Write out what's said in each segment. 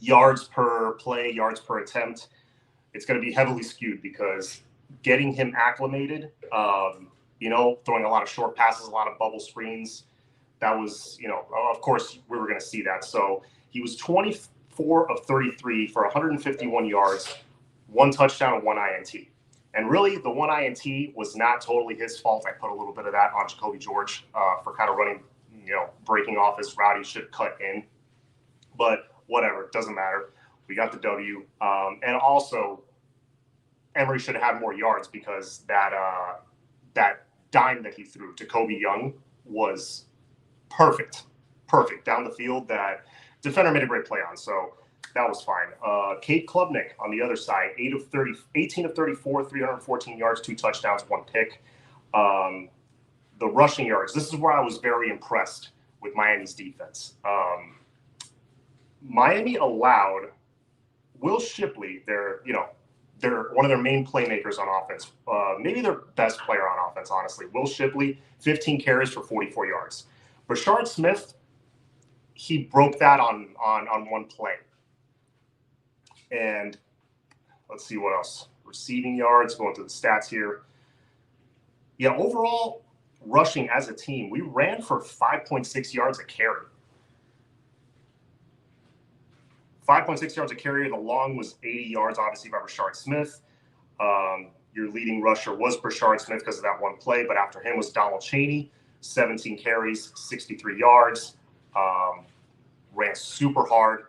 yards per play, yards per attempt, it's going to be heavily skewed because getting him acclimated, throwing a lot of short passes, a lot of bubble screens, that was, of course, we were going to see that. So he was 24 of 33 for 151 yards, one touchdown, and one INT. And really, the one INT was not totally his fault. I put a little bit of that on Jacoby George for kind of running, breaking off his route. He should cut in. But whatever, it doesn't matter. We got the W. And also, Emory should have had more yards because that dime that he threw to Kobe Young was perfect down the field. That defender made a great play on. So that was fine. Kate Klubnik on the other side, 18 of 34, 314 yards, 2 touchdowns, 1 pick. The rushing yards, this is where I was very impressed with Miami's defense. Miami allowed Will Shipley, they're one of their main playmakers on offense, maybe their best player on offense, honestly. Will Shipley, 15 carries for 44 yards. Brashard Smith, he broke that on one play. And let's see what else. Receiving yards, going through the stats here. Yeah, overall, rushing as a team, we ran for 5.6 yards a carry. 5.6 yards a carry. The long was 80 yards, obviously, by Brashard Smith. Your leading rusher was Brashard Smith because of that one play, but after him was Donald Chaney, 17 carries, 63 yards. Ran super hard.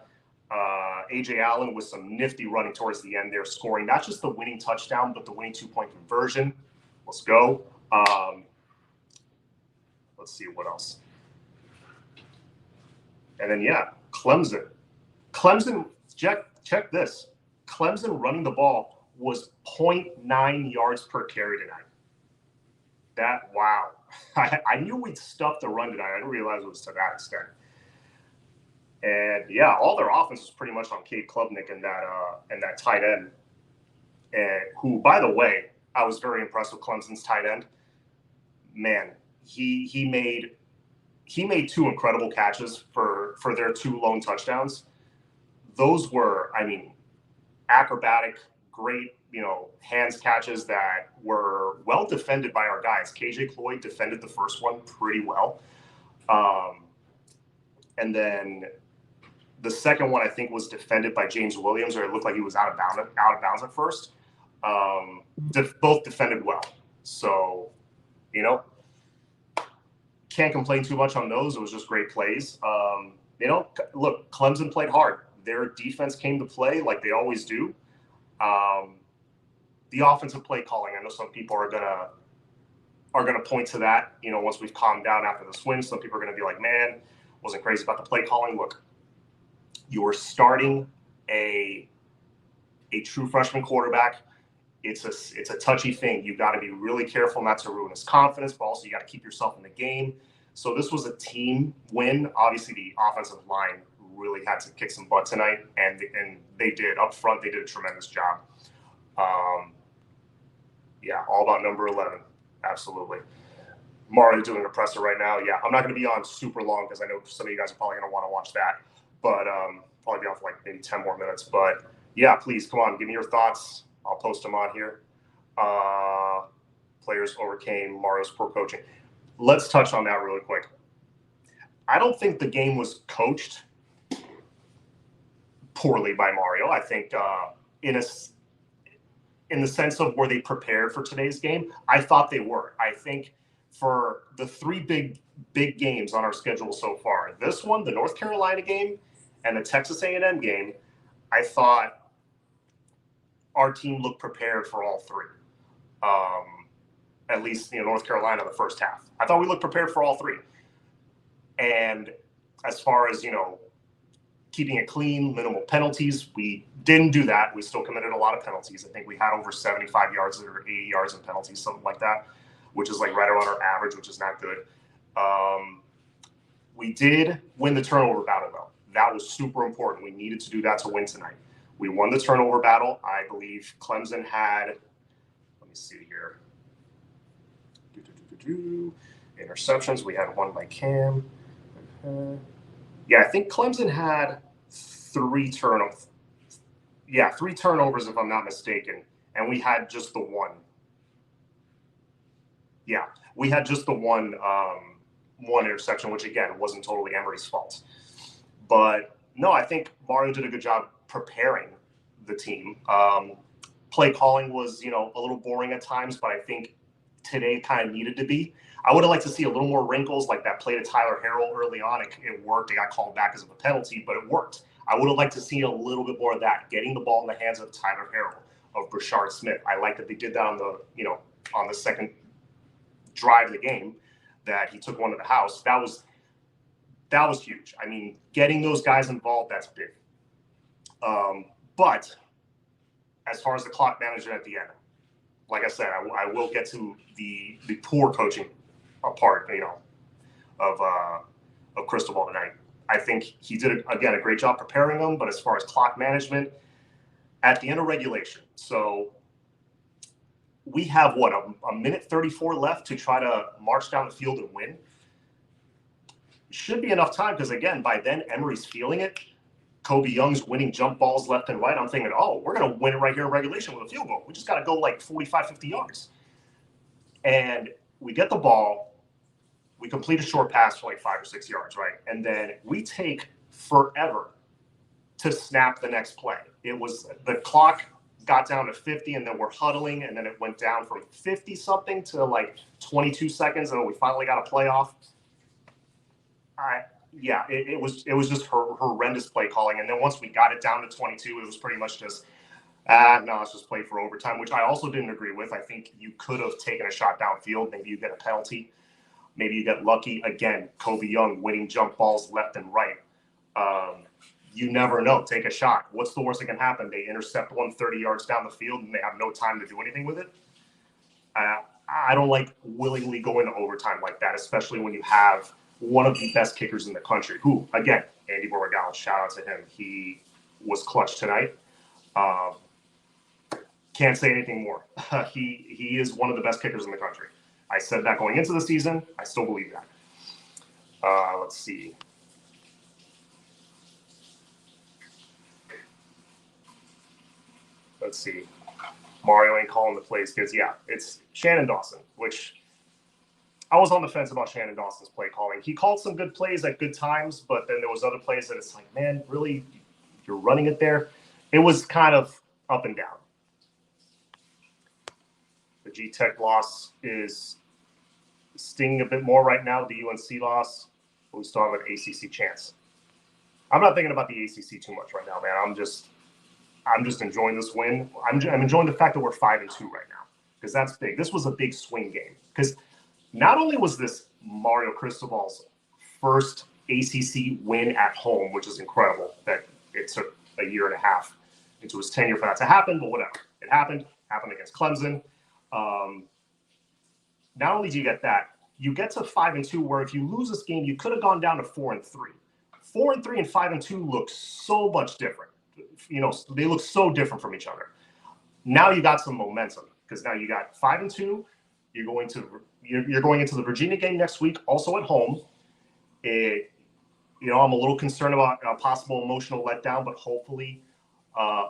A.J. Allen with some nifty running towards the end there, scoring not just the winning touchdown, but the winning 2-point conversion. Let's go. Let's see what else. And then, Clemson, check this. Clemson running the ball was 0.9 yards per carry tonight. Wow. I knew we'd stuff the run tonight. I didn't realize it was to that extent. And all their offense was pretty much on Cade Klubnik and that tight end. And who, by the way, I was very impressed with Clemson's tight end. Man, he made 2 incredible catches for their 2 lone touchdowns. Those were, acrobatic, great, hands catches that were well defended by our guys. KJ Cloyd defended the first one pretty well. And then the second one, I think, was defended by James Williams, or it looked like he was out of bounds at first. Both defended well. So, can't complain too much on those. It was just great plays. Look, Clemson played hard. Their defense came to play like they always do. The offensive play calling, I know some people are gonna point to that. Once we've calmed down after the swing, some people are gonna be like, "Man, wasn't crazy about the play calling." Look, you're starting a true freshman quarterback. It's a touchy thing. You got to be really careful not to ruin his confidence, but also you got to keep yourself in the game. So this was a team win. Obviously, the offensive line really had to kick some butt tonight, and they did. Up front, they did a tremendous job. All about number 11. Absolutely. Mario doing a presser right now. Yeah, I'm not going to be on super long because I know some of you guys are probably going to want to watch that. But probably be on for like maybe 10 more minutes. But please, come on, give me your thoughts. I'll post them on here. Players overcame Mario's poor coaching. Let's touch on that really quick. I don't think the game was coached poorly by Mario. I think in the sense of were they prepared for today's game, I thought they were. I think for the 3 big games on our schedule so far, this one, the North Carolina game, and the Texas A&M game, I thought our team looked prepared for all 3. At least, North Carolina, the first half. I thought we looked prepared for all 3. And as far as, keeping it clean, minimal penalties, we didn't do that. We still committed a lot of penalties. I think we had over 75 yards or 80 yards in penalties, something like that, which is like right around our average, which is not good. We did win the turnover battle, though. That was super important. We needed to do that to win tonight. We won the turnover battle. I believe Clemson had, let me see here, interceptions. We had 1 by Cam. I think Clemson had three turnovers. Yeah, three turnovers if I'm not mistaken, and we had just the one. Yeah, we had just the one interception, which again wasn't totally Emery's fault. But no, I think Mario did a good job preparing the team. Play calling was, a little boring at times, but I think today kind of needed to be. I would have liked to see a little more wrinkles, like that play to Tyler Harrell early on. It worked. It got called back as a penalty, but it worked. I would have liked to see a little bit more of that, getting the ball in the hands of Tyler Harrell, of Brashard Smith. I like that they did that on the second drive of the game, that he took one to the house. That was huge. I mean, getting those guys involved, that's big. But as far as the clock management at the end, like I said, I will get to the poor coaching part, of Cristobal tonight. I think he did, again, a great job preparing them. But as far as clock management, at the end of regulation, so we have a minute 34 left to try to march down the field and win. Should be enough time, because again, by then Emery's feeling it. Kobe Young's winning jump balls left and right. I'm thinking, we're going to win it right here in regulation with a field goal. We just got to go like 45, 50 yards. And we get the ball. We complete a short pass for like 5 or 6 yards, right? And then we take forever to snap the next play. It was the clock got down to 50, and then we're huddling, and then it went down from 50 something to like 22 seconds, and then we finally got a playoff. It was just horrendous play calling. And then once we got it down to 22, it was pretty much just, no, let's just play for overtime, which I also didn't agree with. I think you could have taken a shot downfield. Maybe you get a penalty. Maybe you get lucky. Again, Kobe Young winning jump balls left and right. You never know. Take a shot. What's the worst that can happen? They intercept 130 yards down the field, and they have no time to do anything with it. I don't like willingly going to overtime like that, especially when you have one of the best kickers in the country, who, again, Andy Borregales, shout out to him. He was clutch tonight. Can't say anything more. He is one of the best kickers in the country. I said that going into the season. I still believe that. Let's see. Mario ain't calling the plays because, it's Shannon Dawson, which I was on the fence about Shannon Dawson's play calling. He called some good plays at good times, but then there was other plays that it's like, man, really, you're running it there? It was kind of up and down. The G-Tech loss is stinging a bit more right now. The UNC loss, but we still have an ACC chance. I'm not thinking about the ACC too much right now, man. I'm just enjoying this win. I'm enjoying the fact that we're 5-2 right now, because that's big. This was a big swing game, because not only was this Mario Cristobal's first ACC win at home, which is incredible that it took a year and a half into his tenure for that to happen, but whatever. It happened against Clemson. Not only do you get that, you get to 5-2, where if you lose this game, you could have gone down to 4-3. 4-3 and 5-2 look so much different. They look so different from each other. Now you got some momentum, because now you got 5-2. You're going into the Virginia game next week, also at home. I'm a little concerned about a possible emotional letdown, but hopefully,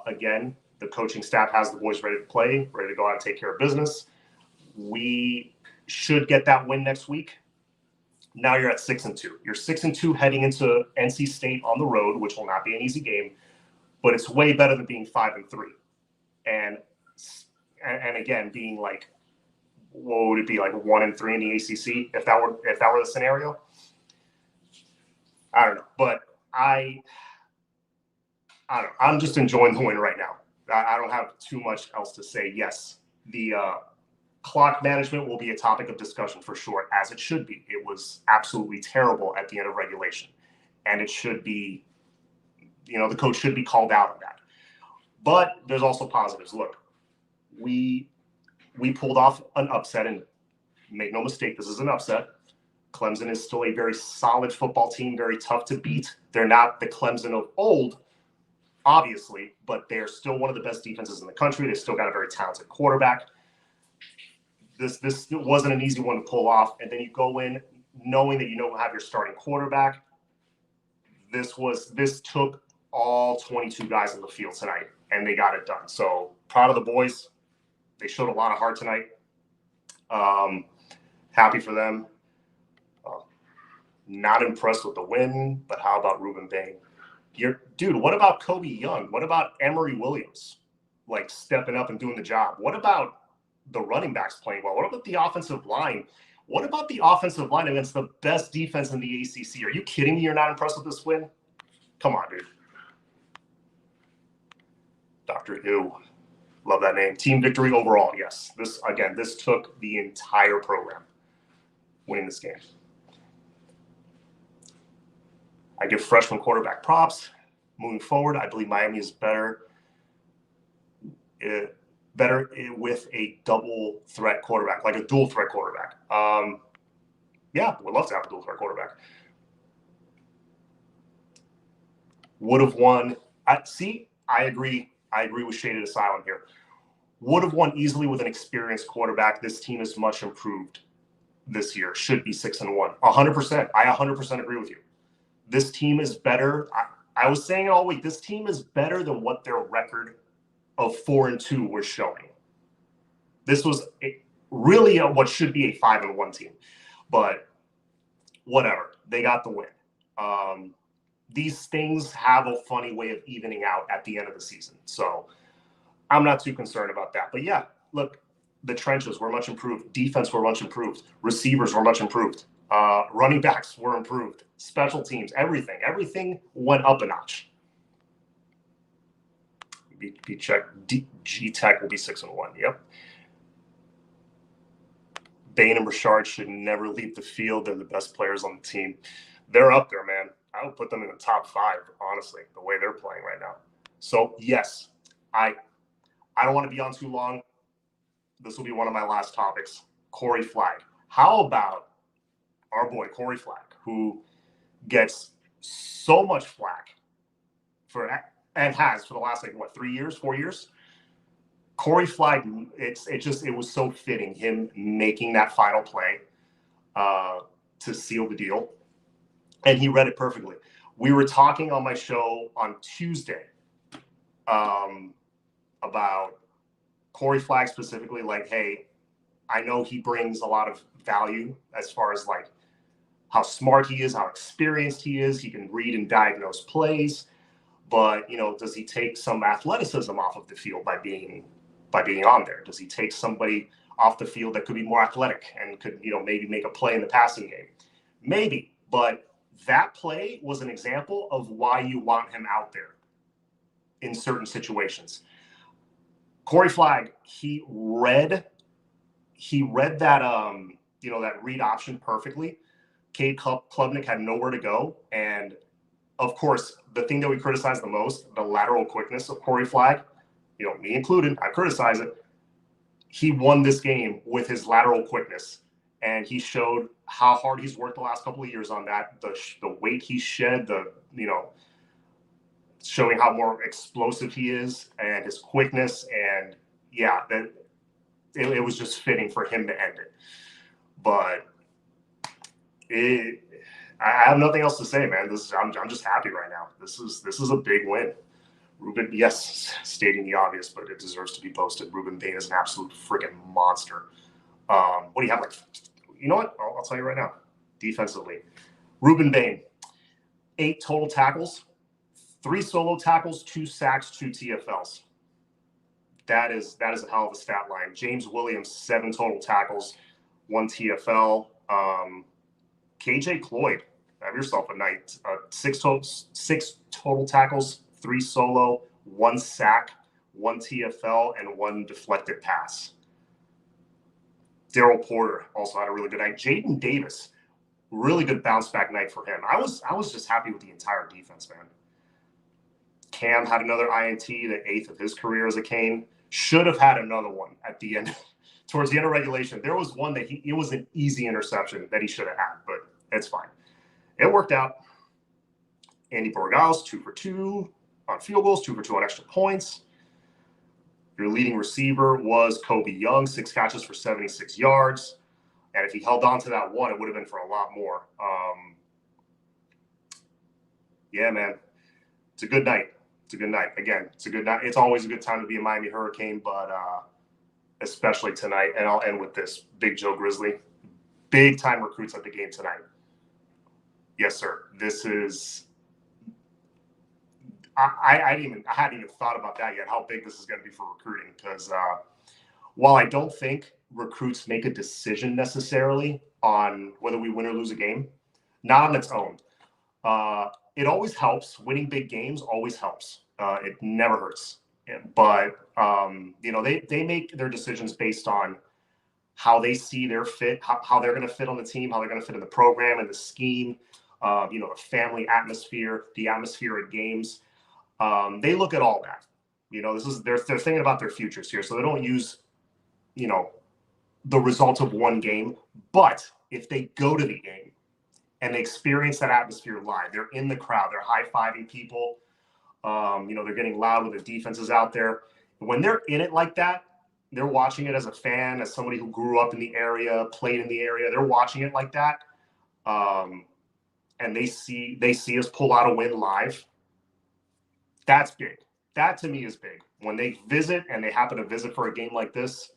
again, the coaching staff has the boys ready to play, ready to go out and take care of business. We should get that win next week. Now you're at 6-2. You're 6-2 heading into NC State on the road, which will not be an easy game, but it's way better than being 5-3. And again, being like, what would it be, like 1-3 in the ACC if that were the scenario? I don't know, but I don't know. I'm just enjoying the win right now. I don't have too much else to say. Yes, the clock management will be a topic of discussion for sure, as it should be. It was absolutely terrible at the end of regulation, and it should be, the coach should be called out on that. But there's also positives. Look, we pulled off an upset, and make no mistake, this is an upset. Clemson is still a very solid football team, very tough to beat. They're not the Clemson of old, obviously, but they're still one of the best defenses in the country. They've still got a very talented quarterback. This wasn't an easy one to pull off, and then you go in knowing that you don't have your starting quarterback. This took all 22 guys on the field tonight, and they got it done. So proud of the boys. They showed a lot of heart tonight. Happy for them. Not impressed with the win, but how about Ruben Bain? Dude, what about Kobe Young? What about Emory Williams, like stepping up and doing the job? What about the running backs playing well? What about the offensive line? What about the offensive line against the best defense in the ACC? Are you kidding me? You're not impressed with this win? Come on, dude. Dr. Ew. Love that name. Team victory overall, yes. This took the entire program winning this game. I give freshman quarterback props. Moving forward, I believe Miami is better with a double threat quarterback, like a dual threat quarterback. Yeah, would love to have a dual threat quarterback. Would have won. I agree. I agree with Shaded Asylum here. Would have won easily with an experienced quarterback. This team is much improved this year. Should be 6-1. 100%. I 100% agree with you. This team is better. I was saying it all week. This team is better than what their record of 4-2 was showing. This was really what should be a 5-1 team, but whatever. They got the win. These things have a funny way of evening out at the end of the season, so I'm not too concerned about that. But yeah, look, the trenches were much improved. Defense were much improved. Receivers were much improved. Running backs were improved. Special teams, everything went up a notch. G-Tech will be 6-1. Yep. Bain and Richard should never leave the field. They're the best players on the team. They're up there, man. I would put them in the top 5, honestly, the way they're playing right now. So, yes, I don't want to be on too long. This will be one of my last topics. Corey Flagg. How about our boy Corey Flagg, who gets so much flack and has for the last 4 years? Corey Flagg, it was so fitting, him making that final play to seal the deal. And he read it perfectly. We were talking on my show on Tuesday about Corey Flagg specifically, like, hey, I know he brings a lot of value as far as like how smart he is, how experienced he is. He can read and diagnose plays, but does he take some athleticism off of the field by being on there? Does he take somebody off the field that could be more athletic and could maybe make a play in the passing game? Maybe, but that play was an example of why you want him out there in certain situations. Corey Flagg, he read that that read option perfectly. Cade Klubnik had nowhere to go, and of course, the thing that we criticize the most, the lateral quickness of Corey Flagg, me included, I criticize it. He won this game with his lateral quickness, and he showed how hard he's worked the last couple of years on that. The weight he shed, showing how more explosive he is and his quickness, and yeah, that it was just fitting for him to end it. But I have nothing else to say, man. I'm just happy right now. This is a big win. Ruben, yes, stating the obvious, but it deserves to be posted. Ruben Bain is an absolute freaking monster. What do you have? You know what? I'll tell you right now. Defensively, Ruben Bain, 8 total tackles, 3 solo tackles, 2 sacks, 2 TFLs. That is a hell of a stat line. James Williams, 7 total tackles, 1 TFL. KJ Cloyd, have yourself a night. 6 total tackles, 3 solo, 1 sack, 1 TFL, and 1 deflected pass. Daryl Porter also had a really good night. Jaden Davis, really good bounce back night for him. I was just happy with the entire defense, man. Cam had another INT, the 8th of his career as a Cane. Should have had another one at the end, towards the end of regulation. There was one that it was an easy interception that he should have had, but it's fine. It worked out. Andy Borgales, 2 for 2 on field goals, 2 for 2 on extra points. Your leading receiver was Kobe Young, 6 catches for 76 yards. And if he held on to that one, it would have been for a lot more. Yeah, man. it's a good night. It's a good night. Again, it's a good night. It's always a good time to be a Miami Hurricane, but especially tonight. And I'll end with this. Big Joe Grizzly, big time recruits at the game tonight. Yes, sir. This is. I hadn't even thought about that yet. How big this is going to be for recruiting? Because while I don't think recruits make a decision necessarily on whether we win or lose a game, not on its own. It always helps. Winning big games always helps. It never hurts. But they make their decisions based on how they see their fit, how they're going to fit on the team, how they're going to fit in the program and the scheme. The family atmosphere, the atmosphere at games. They look at all that. They're thinking about their futures here, so they don't use, the results of one game. But if they go to the game and they experience that atmosphere live, they're in the crowd, they're high-fiving people. They're getting loud when the defense is out there. When they're in it like that, they're watching it as a fan, as somebody who grew up in the area, played in the area. They're watching it like that. And they see us pull out a win live. That's big. That to me is big. When they visit and they happen to visit for a game like this,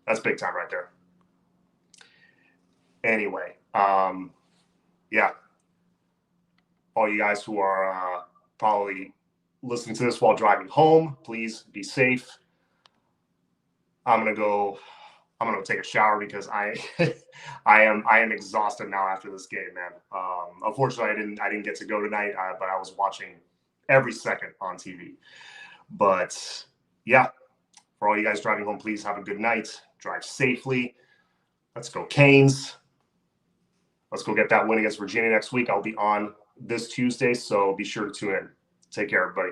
that's big time right there. Anyway, yeah. All you guys who are probably listening to this while driving home, please be safe. I'm gonna take a shower because I am exhausted now after this game, man. Unfortunately, I didn't get to go tonight, but I was watching every second on TV. But yeah, for all you guys driving home, please have a good night. Drive safely. Let's go Canes. Let's go get that win against Virginia next week. I'll be on this Tuesday, so be sure to tune in. Take care, everybody.